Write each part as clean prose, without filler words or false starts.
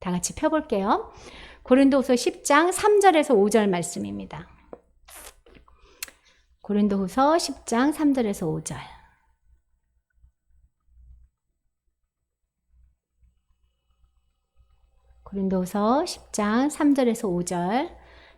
다 같이 펴볼게요. 고린도후서 10장 3절에서 5절 말씀입니다. 고린도후서 10장 3절에서 5절. 고린도후서 10장 3절에서 5절.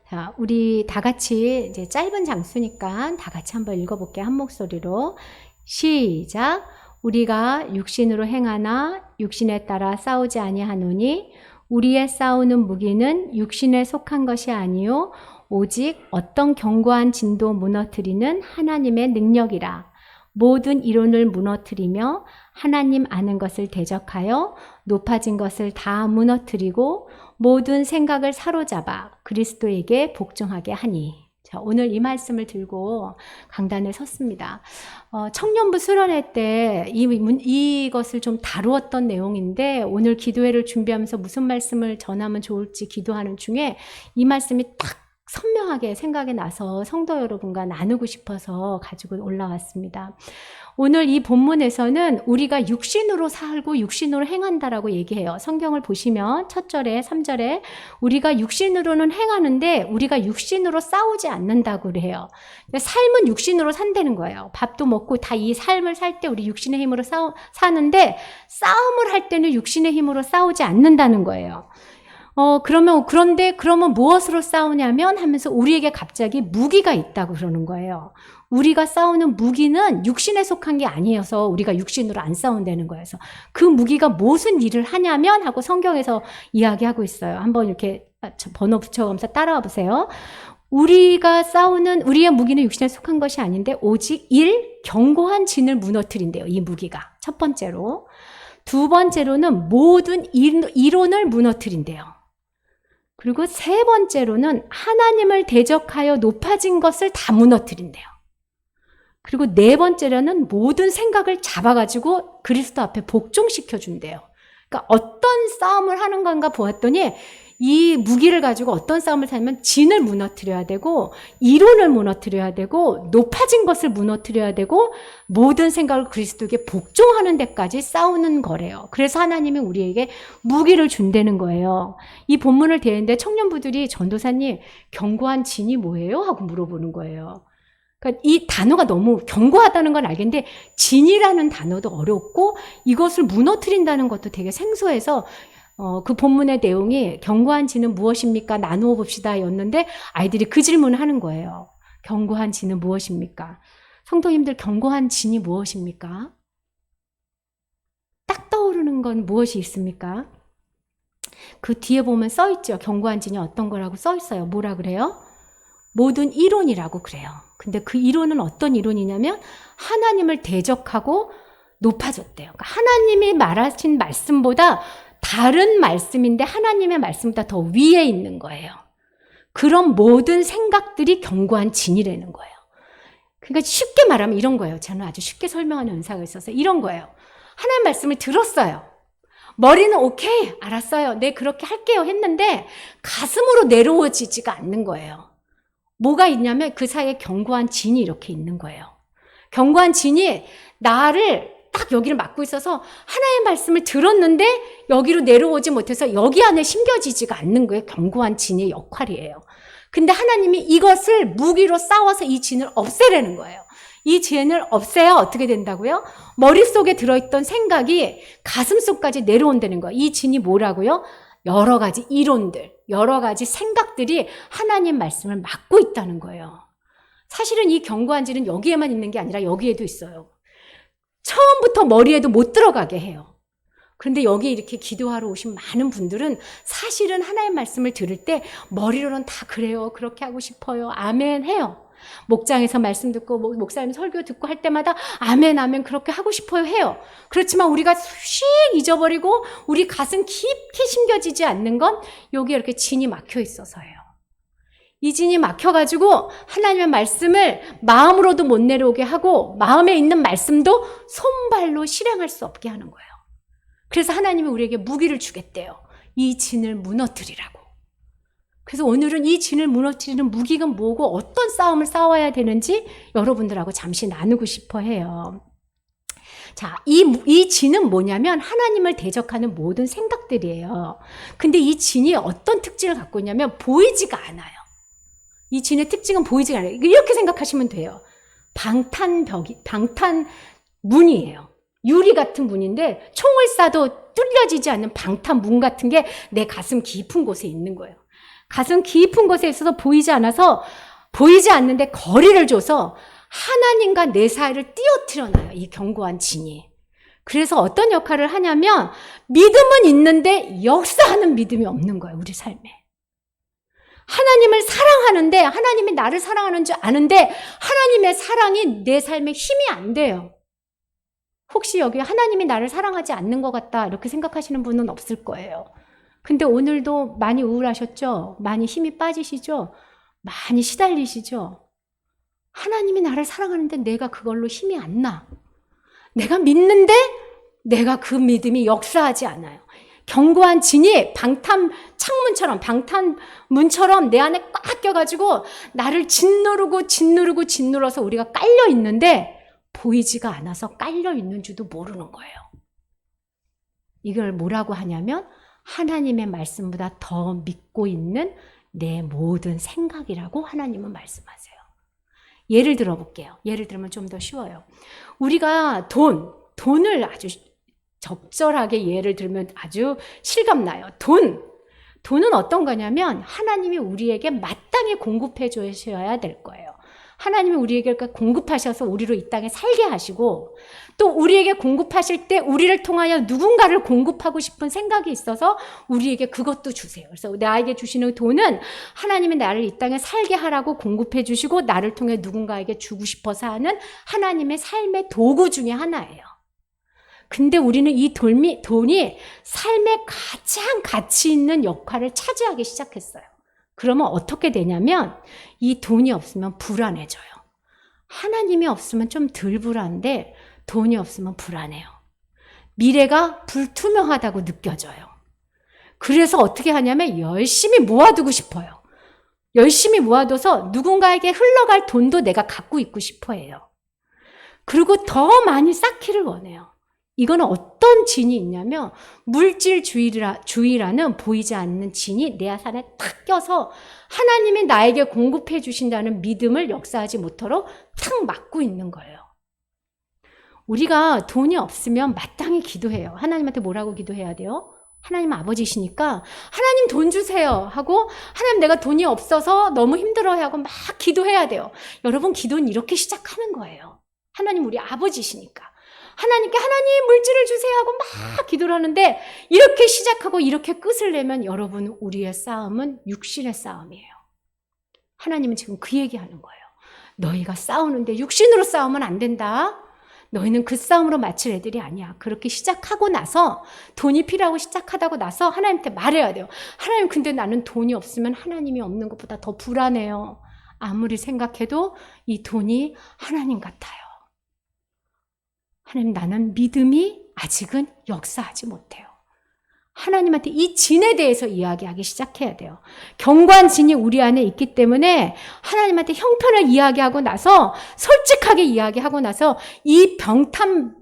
자, 우리 다 같이 이제 짧은 장수니까 다 같이 한번 읽어볼게요. 한 목소리로. 시작. 우리가 육신으로 행하나 육신에 따라 싸우지 아니하노니 우리의 싸우는 무기는 육신에 속한 것이 아니요 오직 어떤 견고한 진도 무너뜨리는 하나님의 능력이라. 모든 이론을 무너뜨리며 하나님 아는 것을 대적하여 높아진 것을 다 무너뜨리고 모든 생각을 사로잡아 그리스도에게 복종하게 하니. 자, 오늘 이 말씀을 들고 강단에 섰습니다. 청년부 수련회 때 이것을 좀 다루었던 내용인데 오늘 기도회를 준비하면서 무슨 말씀을 전하면 좋을지 기도하는 중에 이 말씀이 딱 선명하게 생각이 나서 성도 여러분과 나누고 싶어서 가지고 올라왔습니다. 오늘 이 본문에서는 우리가 육신으로 살고 육신으로 행한다라고 얘기해요. 성경을 보시면 첫 절에 3절에 우리가 육신으로는 행하는데 우리가 육신으로 싸우지 않는다고 그래요. 삶은 육신으로 산다는 거예요. 밥도 먹고 다 이 삶을 살 때 우리 육신의 힘으로 사는데 싸움을 할 때는 육신의 힘으로 싸우지 않는다는 거예요. 그러면 무엇으로 싸우냐면 하면서 우리에게 갑자기 무기가 있다고 그러는 거예요. 우리가 싸우는 무기는 육신에 속한 게 아니어서 우리가 육신으로 안 싸운다는 거예요. 그래서 그 무기가 무슨 일을 하냐면 하고 성경에서 이야기하고 있어요. 한번 이렇게 번호 붙여가면서 따라와 보세요. 우리가 싸우는 우리의 무기는 육신에 속한 것이 아닌데 오직 견고한 진을 무너뜨린대요. 이 무기가. 첫 번째로. 두 번째로는 모든 이론을 무너뜨린대요. 그리고 세 번째로는 하나님을 대적하여 높아진 것을 다 무너뜨린대요. 그리고 네 번째로는 모든 생각을 잡아가지고 그리스도 앞에 복종시켜준대요. 그러니까 어떤 싸움을 하는 건가 보았더니 이 무기를 가지고 어떤 싸움을 하면 진을 무너뜨려야 되고 이론을 무너뜨려야 되고 높아진 것을 무너뜨려야 되고 모든 생각을 그리스도에게 복종하는 데까지 싸우는 거래요. 그래서 하나님이 우리에게 무기를 준다는 거예요. 이 본문을 대했는데 청년부들이 전도사님 견고한 진이 뭐예요? 하고 물어보는 거예요. 그러니까 이 단어가 너무 견고하다는 건 알겠는데 진이라는 단어도 어렵고 이것을 무너뜨린다는 것도 되게 생소해서 그 본문의 내용이 견고한 진은 무엇입니까? 나누어 봅시다 였는데 아이들이 그 질문을 하는 거예요. 견고한 진은 무엇입니까? 성도님들 견고한 진이 무엇입니까? 딱 떠오르는 건 무엇이 있습니까? 그 뒤에 보면 써 있죠. 견고한 진이 어떤 거라고 써 있어요. 뭐라 그래요? 모든 이론이라고 그래요. 근데 그 이론은 어떤 이론이냐면 하나님을 대적하고 높아졌대요. 그러니까 하나님이 말하신 말씀보다 다른 말씀인데 하나님의 말씀보다 더 위에 있는 거예요. 그런 모든 생각들이 견고한 진이라는 거예요. 그러니까 쉽게 말하면 이런 거예요. 저는 아주 쉽게 설명하는 은사가 있어서 이런 거예요. 하나님 말씀을 들었어요. 머리는 오케이, 알았어요. 네, 그렇게 할게요 했는데 가슴으로 내려오지가 않는 거예요. 뭐가 있냐면 그 사이에 견고한 진이 이렇게 있는 거예요. 견고한 진이 나를 딱 여기를 막고 있어서 하나의 말씀을 들었는데 여기로 내려오지 못해서 여기 안에 심겨지지가 않는 거예요. 견고한 진의 역할이에요. 근데 하나님이 이것을 무기로 싸워서 이 진을 없애라는 거예요. 이 진을 없애야 어떻게 된다고요? 머릿속에 들어있던 생각이 가슴속까지 내려온다는 거예요. 이 진이 뭐라고요? 여러 가지 이론들, 여러 가지 생각들이 하나님 말씀을 막고 있다는 거예요. 사실은 이 견고한 진은 여기에만 있는 게 아니라 여기에도 있어요. 처음부터 머리에도 못 들어가게 해요. 그런데 여기 이렇게 기도하러 오신 많은 분들은 사실은 하나님 말씀을 들을 때 머리로는 다 그래요. 그렇게 하고 싶어요. 아멘 해요. 목장에서 말씀 듣고 목사님 설교 듣고 할 때마다 아멘 아멘 그렇게 하고 싶어요 해요. 그렇지만 우리가 휙 잊어버리고 우리 가슴 깊이 심겨지지 않는 건 여기에 이렇게 진이 막혀 있어서예요. 이 진이 막혀가지고 하나님의 말씀을 마음으로도 못 내려오게 하고 마음에 있는 말씀도 손발로 실행할 수 없게 하는 거예요. 그래서 하나님이 우리에게 무기를 주겠대요. 이 진을 무너뜨리라고. 그래서 오늘은 이 진을 무너뜨리는 무기가 뭐고 어떤 싸움을 싸워야 되는지 여러분들하고 잠시 나누고 싶어 해요. 자, 이 진은 뭐냐면 하나님을 대적하는 모든 생각들이에요. 근데 이 진이 어떤 특징을 갖고 있냐면 보이지가 않아요. 이 진의 특징은 보이지가 않아요. 이렇게 생각하시면 돼요. 방탄문이에요. 유리 같은 문인데 총을 쏴도 뚫려지지 않는 방탄문 같은 게 내 가슴 깊은 곳에 있는 거예요. 가슴 깊은 곳에 있어서 보이지 않아서 보이지 않는데 거리를 줘서 하나님과 내 사이를 띄어트려놔요. 이 견고한 진이. 그래서 어떤 역할을 하냐면 믿음은 있는데 역사하는 믿음이 없는 거예요. 우리 삶에. 하나님을 사랑하는데 하나님이 나를 사랑하는 줄 아는데 하나님의 사랑이 내 삶에 힘이 안 돼요. 혹시 여기 하나님이 나를 사랑하지 않는 것 같다 이렇게 생각하시는 분은 없을 거예요. 근데 오늘도 많이 우울하셨죠? 많이 힘이 빠지시죠? 많이 시달리시죠? 하나님이 나를 사랑하는데 내가 그걸로 힘이 안 나. 내가 믿는데 내가 그 믿음이 역사하지 않아요. 견고한 진이 방탄문처럼 내 안에 꽉 껴가지고 나를 짓누르서 우리가 깔려 있는데 보이지가 않아서 깔려 있는 줄도 모르는 거예요. 이걸 뭐라고 하냐면 하나님의 말씀보다 더 믿고 있는 내 모든 생각이라고 하나님은 말씀하세요. 예를 들어 볼게요. 예를 들면 좀 더 쉬워요. 우리가 돈을 아주 적절하게 예를 들면 아주 실감나요. 돈은 어떤 거냐면 하나님이 우리에게 마땅히 공급해 주셔야 될 거예요. 하나님이 우리에게 공급하셔서 우리로 이 땅에 살게 하시고 또 우리에게 공급하실 때 우리를 통하여 누군가를 공급하고 싶은 생각이 있어서 우리에게 그것도 주세요. 그래서 나에게 주시는 돈은 하나님이 나를 이 땅에 살게 하라고 공급해 주시고 나를 통해 누군가에게 주고 싶어서 하는 하나님의 삶의 도구 중에 하나예요. 근데 우리는 이 돈이 삶에 가장 가치 있는 역할을 차지하기 시작했어요. 그러면 어떻게 되냐면 이 돈이 없으면 불안해져요. 하나님이 없으면 좀 덜 불안한데 돈이 없으면 불안해요. 미래가 불투명하다고 느껴져요. 그래서 어떻게 하냐면 열심히 모아두고 싶어요. 열심히 모아둬서 누군가에게 흘러갈 돈도 내가 갖고 있고 싶어 해요. 그리고 더 많이 쌓기를 원해요. 이거는 어떤 진이 있냐면 물질주의라는 보이지 않는 진이 내 안에 탁 껴서 하나님이 나에게 공급해 주신다는 믿음을 역사하지 못하도록 탁 막고 있는 거예요. 우리가 돈이 없으면 마땅히 기도해요. 하나님한테 뭐라고 기도해야 돼요? 하나님 아버지시니까 하나님 돈 주세요 하고 하나님 내가 돈이 없어서 너무 힘들어하고 막 기도해야 돼요. 여러분 기도는 이렇게 시작하는 거예요. 하나님 우리 아버지시니까. 하나님께 하나님 물질을 주세요 하고 막 기도를 하는데 이렇게 시작하고 이렇게 끝을 내면 여러분 우리의 싸움은 육신의 싸움이에요. 하나님은 지금 그 얘기하는 거예요. 너희가 싸우는데 육신으로 싸우면 안 된다. 너희는 그 싸움으로 마칠 애들이 아니야. 그렇게 시작하고 나서 돈이 필요하고 시작하다고 나서 하나님한테 말해야 돼요. 하나님 근데 나는 돈이 없으면 하나님이 없는 것보다 더 불안해요. 아무리 생각해도 이 돈이 하나님 같아요. 하나님 나는 믿음이 아직은 역사하지 못해요. 하나님한테 이 진에 대해서 이야기하기 시작해야 돼요. 견고한 진이 우리 안에 있기 때문에 하나님한테 형편을 이야기하고 나서 솔직하게 이야기하고 나서 이 방탄문을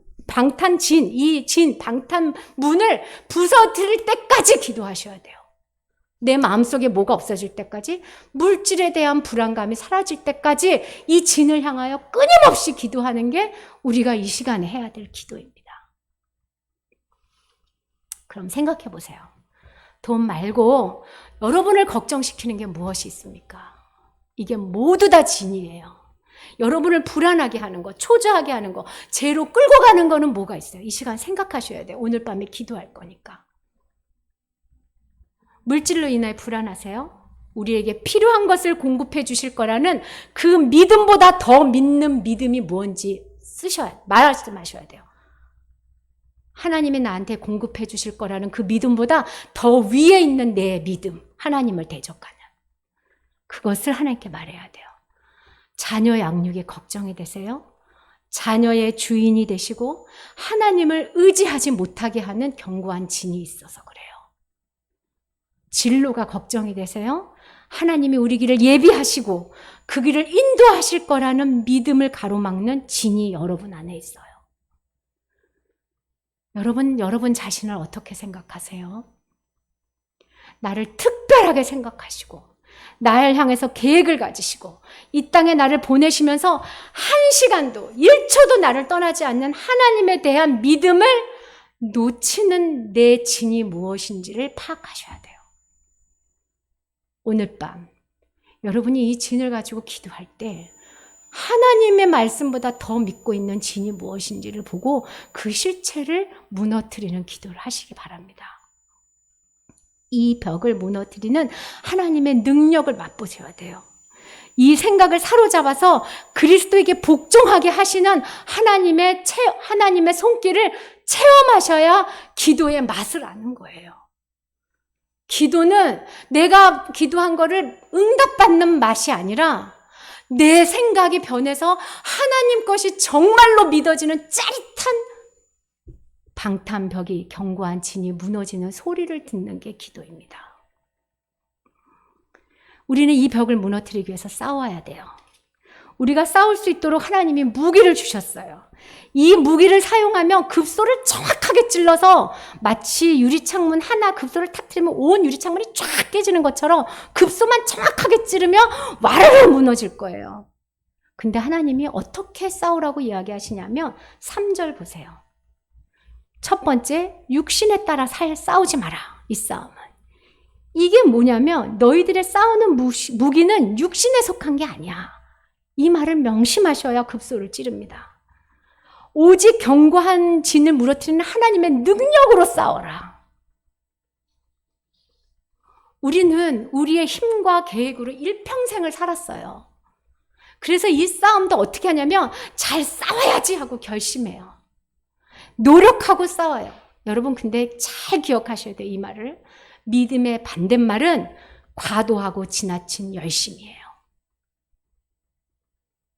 부서뜨릴 때까지 기도하셔야 돼요. 내 마음속에 뭐가 없어질 때까지 물질에 대한 불안감이 사라질 때까지 이 진을 향하여 끊임없이 기도하는 게 우리가 이 시간에 해야 될 기도입니다. 그럼 생각해 보세요. 돈 말고 여러분을 걱정시키는 게 무엇이 있습니까? 이게 모두 다 진이에요. 여러분을 불안하게 하는 거, 초조하게 하는 거, 죄로 끌고 가는 거는 뭐가 있어요? 이 시간 생각하셔야 돼요. 오늘 밤에 기도할 거니까. 물질로 인해 불안하세요? 우리에게 필요한 것을 공급해 주실 거라는 그 믿음보다 더 믿는 믿음이 뭔지 말씀하셔야 돼요. 하나님이 나한테 공급해 주실 거라는 그 믿음보다 더 위에 있는 내 믿음, 하나님을 대적하는 그것을 하나님께 말해야 돼요. 자녀 양육에 걱정이 되세요? 자녀의 주인이 되시고 하나님을 의지하지 못하게 하는 견고한 진이 있어서 그래요. 진로가 걱정이 되세요? 하나님이 우리 길을 예비하시고 그 길을 인도하실 거라는 믿음을 가로막는 진이 여러분 안에 있어요. 여러분 자신을 어떻게 생각하세요? 나를 특별하게 생각하시고 나를 향해서 계획을 가지시고 이 땅에 나를 보내시면서 한 시간도 1초도 나를 떠나지 않는 하나님에 대한 믿음을 놓치는 내 진이 무엇인지를 파악하셔야 돼요. 오늘 밤 여러분이 이 진을 가지고 기도할 때 하나님의 말씀보다 더 믿고 있는 진이 무엇인지를 보고 그 실체를 무너뜨리는 기도를 하시기 바랍니다. 이 벽을 무너뜨리는 하나님의 능력을 맛보셔야 돼요. 이 생각을 사로잡아서 그리스도에게 복종하게 하시는 하나님의 손길을 체험하셔야 기도의 맛을 아는 거예요. 기도는 내가 기도한 거를 응답받는 맛이 아니라 내 생각이 변해서 하나님 것이 정말로 믿어지는 짜릿한 방탄벽이 견고한 진이 무너지는 소리를 듣는 게 기도입니다. 우리는 이 벽을 무너뜨리기 위해서 싸워야 돼요. 우리가 싸울 수 있도록 하나님이 무기를 주셨어요. 이 무기를 사용하면 급소를 정확하게 찔러서 마치 유리창문 하나 급소를 터뜨리면 온 유리창문이 쫙 깨지는 것처럼 급소만 정확하게 찌르면 와르르 무너질 거예요. 근데 하나님이 어떻게 싸우라고 이야기하시냐면 3절 보세요. 첫 번째, 육신에 따라 싸우지 마라. 이 싸움은. 이게 뭐냐면 너희들의 싸우는 무기는 육신에 속한 게 아니야. 이 말을 명심하셔야 급소를 찌릅니다. 오직 견고한 진을 무너뜨리는 하나님의 능력으로 싸워라. 우리는 우리의 힘과 계획으로 일평생을 살았어요. 그래서 이 싸움도 어떻게 하냐면 잘 싸워야지 하고 결심해요. 노력하고 싸워요. 여러분 근데 잘 기억하셔야 돼요. 이 말을. 믿음의 반대말은 과도하고 지나친 열심이에요.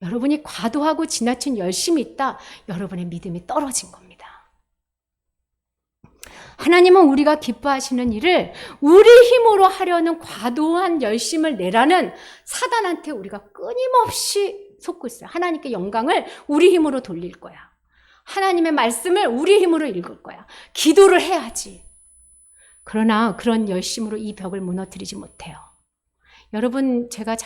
여러분이 과도하고 지나친 열심이 있다. 여러분의 믿음이 떨어진 겁니다. 하나님은 우리가 기뻐하시는 일을 우리 힘으로 하려는 과도한 열심을 내라는 사단한테 우리가 끊임없이 속고 있어요. 하나님께 영광을 우리 힘으로 돌릴 거야. 하나님의 말씀을 우리 힘으로 읽을 거야. 기도를 해야지. 그러나 그런 열심으로 이 벽을 무너뜨리지 못해요. 여러분 제가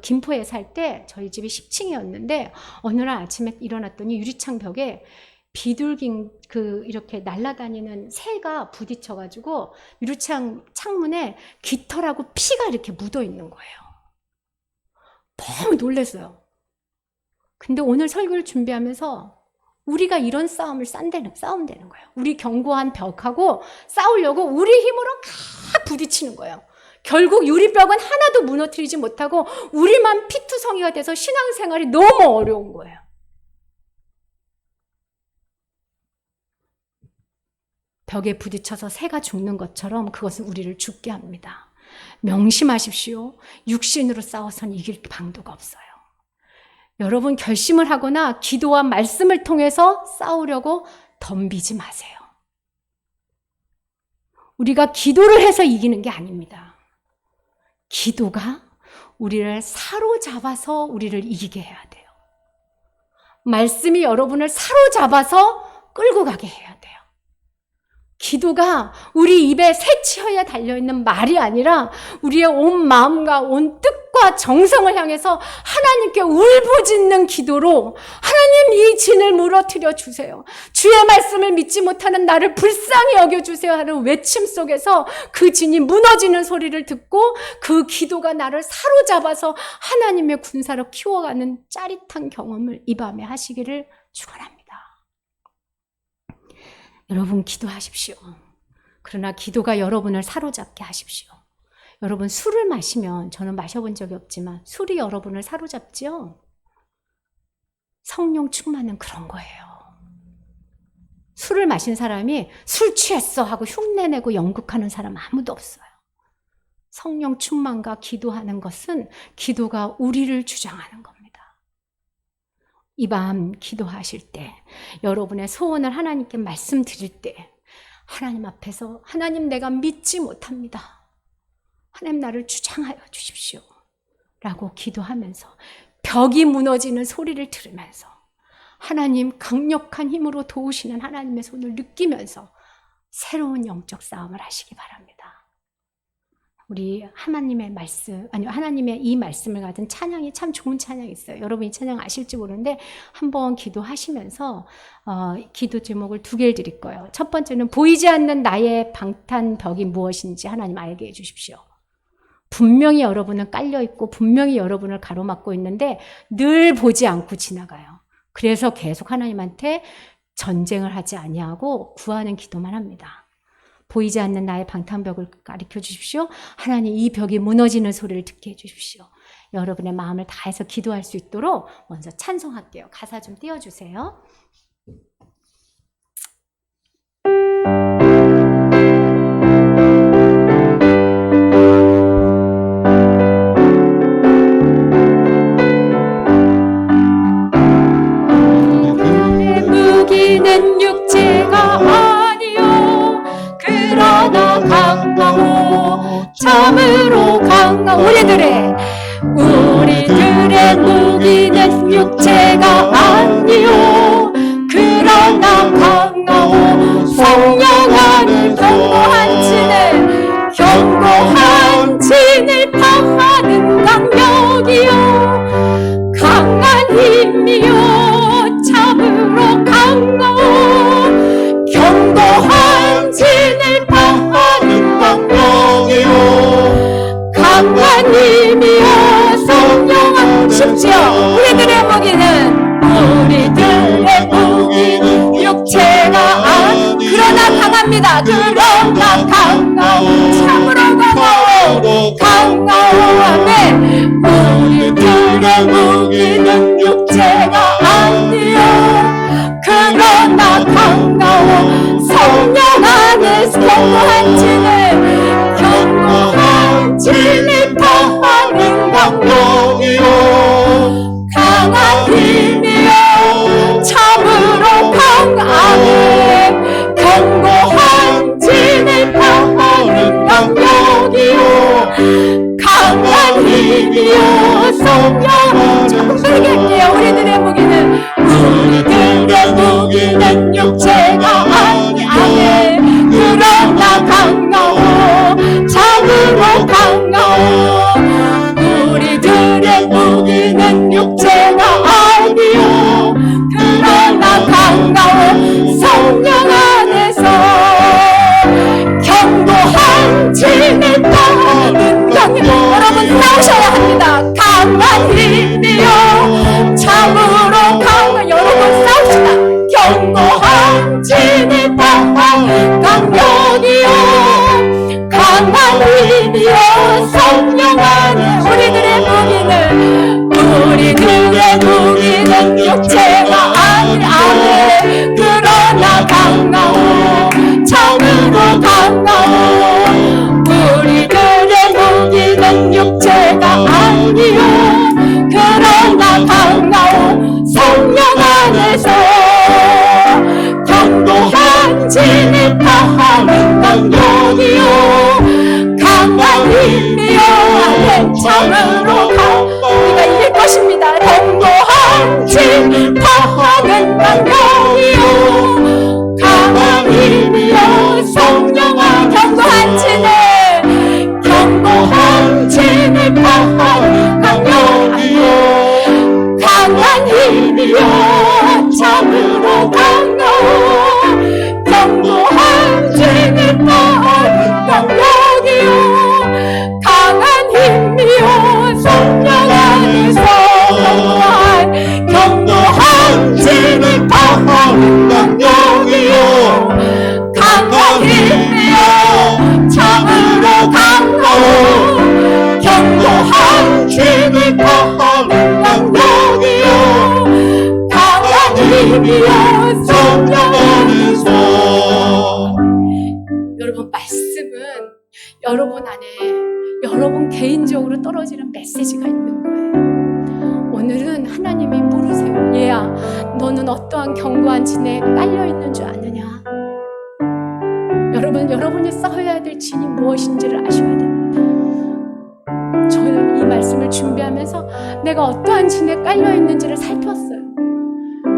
김포에 살 때 저희 집이 10층이었는데 어느 날 아침에 일어났더니 유리창 벽에 비둘기 이렇게 날아다니는 새가 부딪혀가지고 유리창 창문에 깃털하고 피가 이렇게 묻어 있는 거예요. 너무 놀랐어요. 근데 오늘 설교를 준비하면서 우리가 이런 싸움을 싸운다는 거예요. 우리 견고한 벽하고 싸우려고 우리 힘으로 막 부딪히는 거예요. 결국 유리벽은 하나도 무너뜨리지 못하고 우리만 피투성이가 돼서 신앙생활이 너무 어려운 거예요. 벽에 부딪혀서 새가 죽는 것처럼 그것은 우리를 죽게 합니다. 명심하십시오. 육신으로 싸워서는 이길 방도가 없어요. 여러분 결심을 하거나 기도와 말씀을 통해서 싸우려고 덤비지 마세요. 우리가 기도를 해서 이기는 게 아닙니다. 기도가 우리를 사로잡아서 우리를 이기게 해야 돼요. 말씀이 여러분을 사로잡아서 끌고 가게 해야 돼요. 기도가 우리 입에 새치어야 달려있는 말이 아니라 우리의 온 마음과 온 뜻과 정성을 향해서 하나님께 울부짖는 기도로 하나님 이 진을 무너뜨려 주세요. 주의 말씀을 믿지 못하는 나를 불쌍히 여겨주세요 하는 외침 속에서 그 진이 무너지는 소리를 듣고 그 기도가 나를 사로잡아서 하나님의 군사로 키워가는 짜릿한 경험을 이 밤에 하시기를 축원합니다. 여러분 기도하십시오. 그러나 기도가 여러분을 사로잡게 하십시오. 여러분 술을 마시면 저는 마셔본 적이 없지만 술이 여러분을 사로잡지요. 성령 충만은 그런 거예요. 술을 마신 사람이 술 취했어 하고 흉내내고 연극하는 사람 아무도 없어요. 성령 충만과 기도하는 것은 기도가 우리를 주장하는 겁니다. 이 밤 기도하실 때 여러분의 소원을 하나님께 말씀드릴 때 하나님 앞에서 하나님 내가 믿지 못합니다. 하나님 나를 주장하여 주십시오. 라고 기도하면서 벽이 무너지는 소리를 들으면서 하나님 강력한 힘으로 도우시는 하나님의 손을 느끼면서 새로운 영적 싸움을 하시기 바랍니다. 우리 하나님의 말씀, 아니 하나님의 이 말씀을 가진 찬양이 참 좋은 찬양이 있어요. 여러분 이 찬양 아실지 모르는데 한번 기도하시면서 기도 제목을 2개를 드릴 거예요. 첫 번째는 보이지 않는 나의 방탄벽이 무엇인지 하나님 알게 해주십시오. 분명히 여러분은 깔려있고 분명히 여러분을 가로막고 있는데 늘 보지 않고 지나가요. 그래서 계속 하나님한테 전쟁을 하지 아니하고 구하는 기도만 합니다. 보이지 않는 나의 방탄벽을 가르쳐 주십시오. 하나님 이 벽이 무너지는 소리를 듣게 해주십시오. 여러분의 마음을 다해서 기도할 수 있도록 먼저 찬송할게요. 가사 좀 띄워주세요. 무기는 육체가 그러나 강하오 참으로 강하오 우리들의 무기는 육체가 아니오 그러나 강하오 성령 안에 견고한 진을 파하는 강력이요 강한 힘이요 참으로 강하오 견고한 진을 파하는 강력이요 강한 힘이요 성령은 쉽지요 우리들의 무기는 육체가 그러나 강합니다 그러나 강하오 참으로 강하오 아멘 우리들의 무기는 육체가 아니요 그러나 강하오 성령 안에서 견고한 진을 파하는 강력이요 강한 힘이요 참으로 강하네 견고한 진을 파하는 강력이요 강한 힘이요 성령 조금 세게 할게요 우리들의 무기는 육체가 아니네 그러나 강하오 참으로 강하오 우리들의 무기는 육체가 아니요 그러나 강하오 성령 안에서 견고한 진을 파하는 강력 여러분 싸우셔야 합니다 강한 힘이요 참으로 강한 여러분 싸웁시다 견고한 진을 파하는 강력이요 강한 힘이요 성령 안에 우리들의 무기는 육체가 아니네 그러나 강하오 참으로 강하오 우리들의 무기는 육체가 아니요 그러나 강하오 성령 안에서 견고한 진을 파하는 강력이요 강한 힘이요 참으로 우리가 이길 것입니다 견고한 진을 파하는 강력이요 강한 힘이요 성령아 견고한 진을 파하는 강력이요 강한 힘이요 참으로 강하오 견고한 진을 파하는 강력이요 강한 힘이요 성령 안에서 견고한 진을 파하는 강력이요 강한 힘이요 참으로 강하오 견고한 진을 파하는 강력이요 강한 힘이요 성령 안에서 여러분 말씀은 여러분 안에 여러분 개인적으로 떨어지는 메시지가 있는 거예요. 오늘은 하나님이 물으세요. 얘야 너는 어떠한 견고한 진에 깔려있는 줄 아느냐. 여러분이 싸워야 될 진이 무엇인지를 아셔야 됩니다. 저는 이 말씀을 준비하면서 내가 어떠한 진에 깔려있는지를 살폈어요.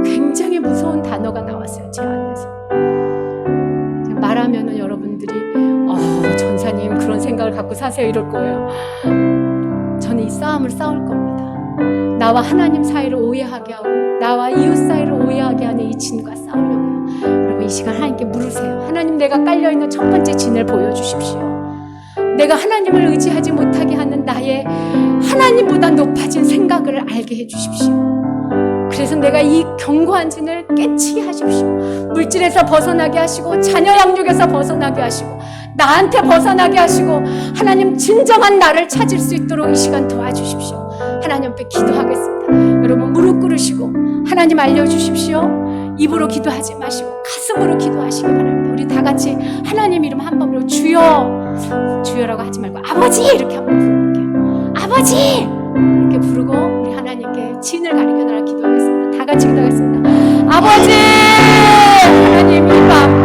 굉장히 굉장히 무서운 단어가 나왔어요, 제 안에서. 말하면은 여러분들이 전사님 그런 생각을 갖고 사세요 이럴 거예요. 저는 이 싸움을 싸울 겁니다. 나와 하나님 사이를 오해하게 하고 나와 이웃 사이를 오해하게 하는 이 진과 싸우려고요. 여러분 이 시간 하나님께 물으세요. 하나님, 내가 깔려있는 첫 번째 진을 보여주십시오. 내가 하나님을 의지하지 못하게 하는 나의 하나님보다 높아진 생각을 알게 해주십시오. 그래서 내가 이 견고한 진을 깨치게 하십시오. 물질에서 벗어나게 하시고 자녀 양육에서 벗어나게 하시고 나한테 벗어나게 하시고 하나님 진정한 나를 찾을 수 있도록 이 시간 도와주십시오. 하나님 앞에 기도하겠습니다. 여러분 무릎 꿇으시고 하나님 알려주십시오. 입으로 기도하지 마시고 가슴으로 기도하시기 바랍니다. 우리 다 같이 하나님 이름 한 번으로 주여, 주여라고 하지 말고 아버지 이렇게 한번 부를게요. 아버지 이렇게 부르고 우리 하나님께 진을 가리켜달라 기도하겠습니다. 다 같이 기도하겠습니다. 아버지, 하나님 이 밤